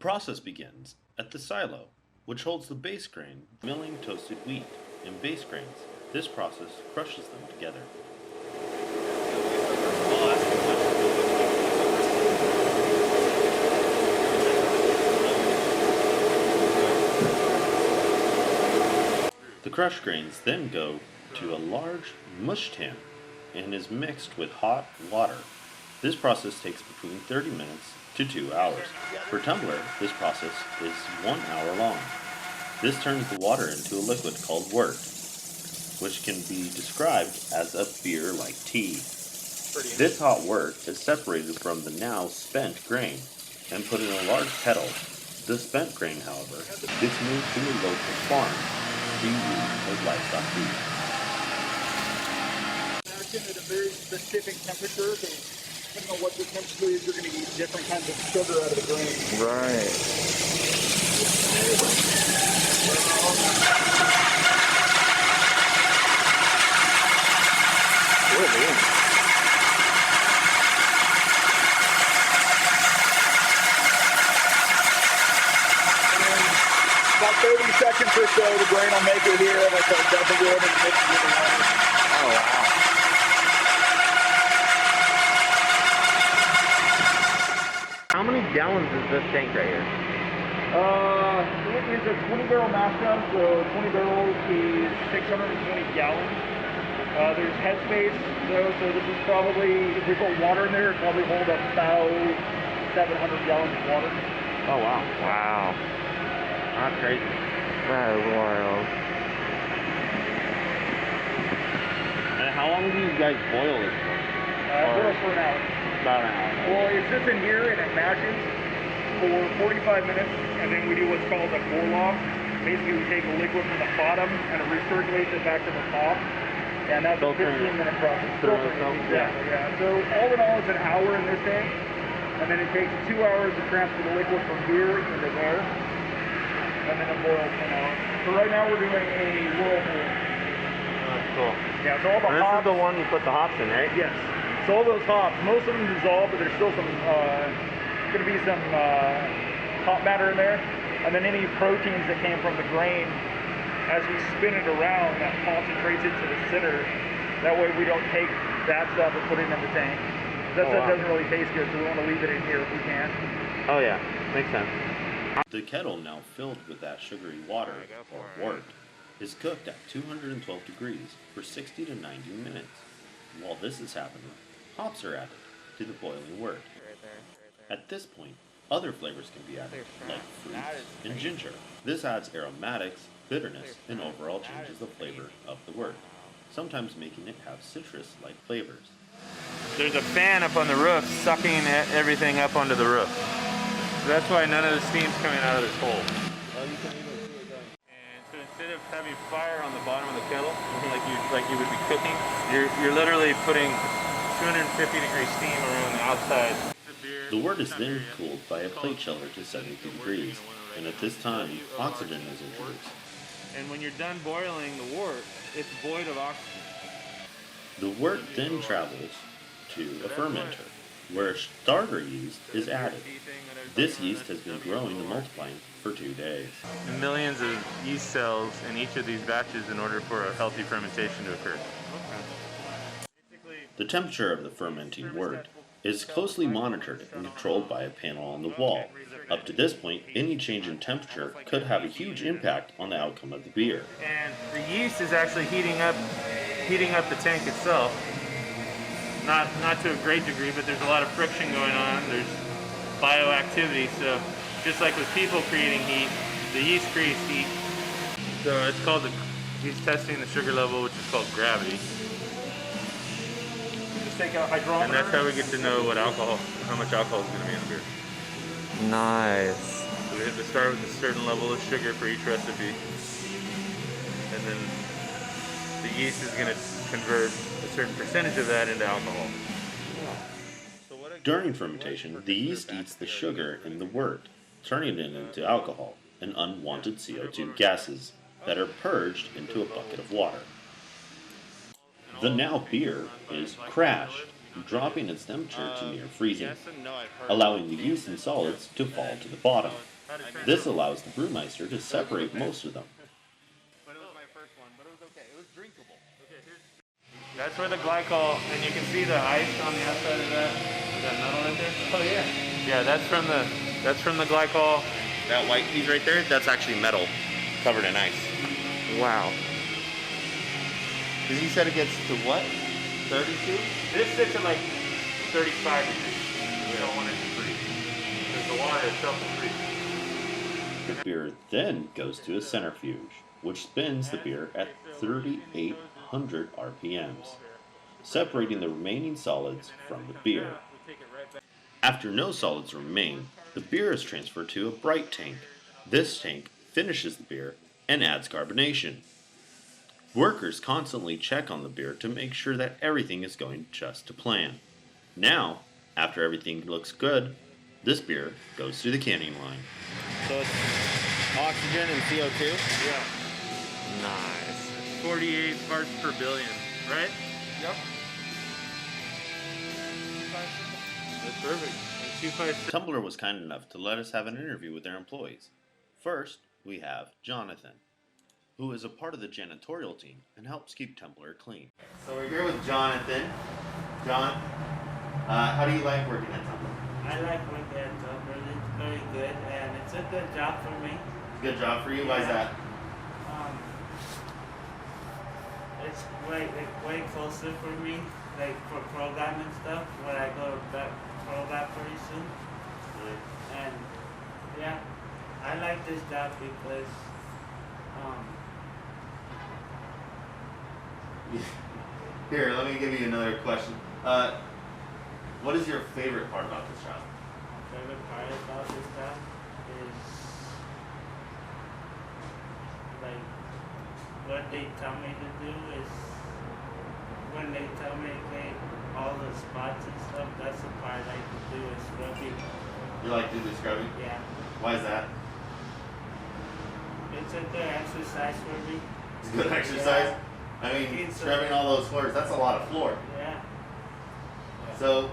process begins at the silo, which holds the base grain, milling toasted wheat, and base grains. This process crushes them together. The crushed grains then go to a large mush tin and is mixed with hot water. This process takes between 30 minutes to 2 hours. For tumbler, this process is 1 hour long. This turns the water into a liquid called wort, which can be described as a beer-like tea. This hot wort is separated from the now spent grain and put in a large kettle. The spent grain, however, gets moved to a local farm to be used as livestock feed. At a very specific temperature, so depending on what the temperature is, you're going to get different kinds of sugar out of the grain. Right. About 30 seconds or so, the grain will make it here, and it's like double wood and mix it with the water. Oh, wow. How many gallons is this tank right here? It is a 20-barrel mash tun, so 20 barrels is 620 gallons. There's headspace, though, so this is probably, if we put water in there, it probably hold about 700 gallons of water. Oh, wow. Wow. That's crazy. That is wild. And how long do you guys boil this for? Boil for an hour. About an hour. Well, it sits in here and it mashes for 45 minutes, and then we do what's called a boil off. Basically, we take the liquid from the bottom and it recirculates it back to the top, and that's a 15-minute process. Exactly, yeah. So all in all, it's an hour in this tank, and then it takes 2 hours to transfer the liquid from here into there, and then it boils 10 hours. So right now we're doing a whirlpool. That's cool. Yeah, so all the hops. This is the one you put the hops in, right? Yes. So all those hops, most of them dissolve, but there's still some, going to be some hop matter in there. And then any proteins that came from the grain, as we spin it around, that concentrates it to the center. That way we don't take that stuff and put it in the tank. That stuff doesn't really taste good, so we want to leave it in here if we can. Oh yeah, makes sense. The kettle, now filled with that sugary water, or wort, is cooked at 212 degrees for 60 to 90 minutes. While this is happening, hops are added to the boiling wort. At this point, other flavors can be added, like fruits and ginger. This adds aromatics, bitterness, and overall changes the flavor of the wort, sometimes making it have citrus-like flavors. There's a fan up on the roof sucking everything up onto the roof. That's why none of the steam's coming out of this hole. And so instead of having fire on the bottom of the kettle, like you would be cooking, you're literally putting 250-degree steam around the outside. The wort is then cooled by a plate chiller to 72 degrees, and at this time, oxygen is introduced. And when you're done boiling the wort, it's void of oxygen. The wort then travels to a fermenter, where starter yeast is added. This yeast has been growing and multiplying for 2 days. Millions of yeast cells in each of these batches in order for a healthy fermentation to occur. The temperature of the fermenting wort is closely monitored and controlled by a panel on the wall. Up to this point, any change in temperature could have a huge impact on the outcome of the beer. And the yeast is actually heating up the tank itself. Not to a great degree, but there's a lot of friction going on. There's bioactivity, so just like with people creating heat, the yeast creates heat. So it's called he's testing the sugar level, which is called gravity. Just take a hydrometer. And that's how we get to know how much alcohol is going to be in the beer. Nice. So we have to start with a certain level of sugar for each recipe, and then the yeast is going to convert a certain percentage of that into alcohol. During fermentation, the yeast eats the sugar in the wort, turning it into alcohol and unwanted CO2 gases that are purged into a bucket of water. The now beer is crashed, dropping its temperature to near freezing, allowing the yeast and solids to fall to the bottom. This allows the brewmeister to separate most of them. But it was my first one, but it was okay. It was drinkable. That's where the glycol, and you can see the ice on the outside of that metal right there. Oh yeah. Yeah, that's from the glycol. That white piece right there, that's actually metal covered in ice. Wow. Because he said it gets to what? 32? This sits at like 35 degrees. You don't want it to freeze. Because the water itself will freeze. The beer then goes to a centrifuge, which spins the beer at 3,800 RPMs, separating the remaining solids from the beer. After no solids remain, the beer is transferred to a bright tank. This tank finishes the beer and adds carbonation. Workers constantly check on the beer to make sure that everything is going just to plan. Now, after everything looks good, this beer goes through the canning line. So it's oxygen and CO2? Yeah. Nice. 48 parts per billion, right? Yep. That's perfect. And 256. Temblor was kind enough to let us have an interview with their employees. First, we have Johnathan, who is a part of the janitorial team and helps keep Temblor clean. So we're here with Johnathan. John, how do you like working at Temblor? I like working at Temblor. It's very good, and it's a good job for me. Good job for you. Why is that? It's way closer for me, like for programming stuff. When I go to that program pretty soon, and yeah, I like this job because Here, let me give you another question. What is your favorite part about this job? my favorite part about this job is like what they tell me to do is when they tell me okay, all the spots and stuff. That's the part I like to do is scrubbing. You like to do scrubbing? Yeah, Why is that? it's a good exercise for me. It's good exercise. I mean, It's scrubbing all those floors, that's a lot of floor. Yeah. So,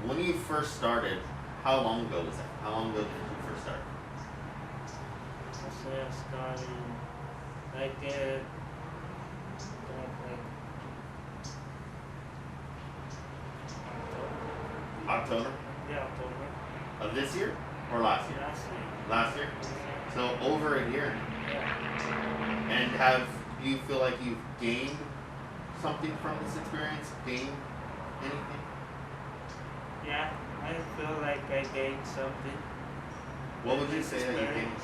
when you first started, how long ago was that? How long ago did you first start? I say I started like October October. of this year or last year? Last year. Last year? So over a year. Yeah. And have you feel like you've gained something from this experience? Gained anything? Yeah. I feel like I gained something. What would you This say that you gained? experience.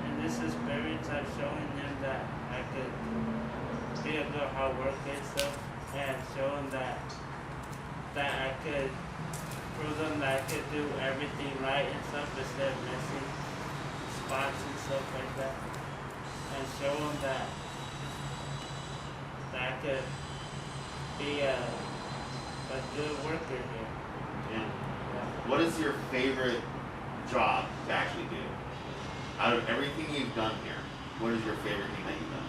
In this experience, I've shown them that I could be a good hard worker and stuff, and showing that I could prove them that I could do everything right and stuff instead of missing spots and stuff like that, and show them that I could be a good worker here. Yeah. Yeah. What is your favorite job to actually do? Out of everything you've done here, what is your favorite thing that you've done?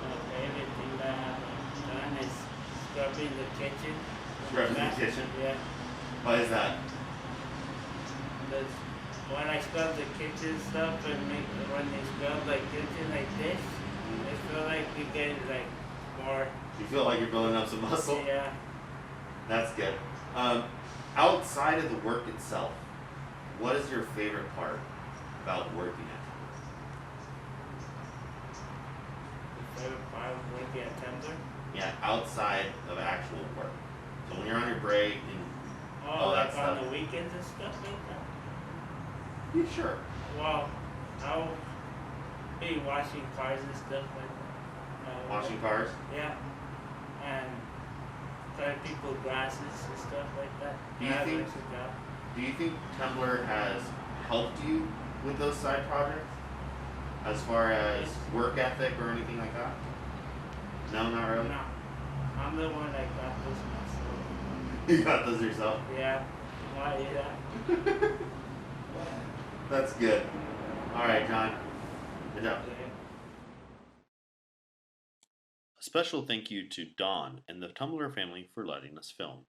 My favorite thing that I've done is scrubbing the kitchen. Scrubbing the kitchen? Yeah. Why is that? Because when I scrub the kitchen stuff and when they scrub like kitchen like this, I feel like you get like more. You feel like you're building up some muscle? Yeah. That's good. Outside of the work itself, what is your favorite part about working at The favorite part of working at Temblor. Yeah, outside of actual work. So when you're on your break and Oh, all that like on stuff. the weekends and stuff like that. Yeah, sure. Well, I'll be washing cars and stuff like that. Washing cars? Yeah. And cutting people glasses and stuff like that. Do you Yeah, think- that's a job. Do you think Temblor has helped you with those side projects? As far as work ethic or anything like that? No, not really? No. I'm the one that got this myself. You got those yourself? Yeah. Why, yeah. That's good. Alright, John. Good job. A special thank you to Don and the Temblor family for letting us film.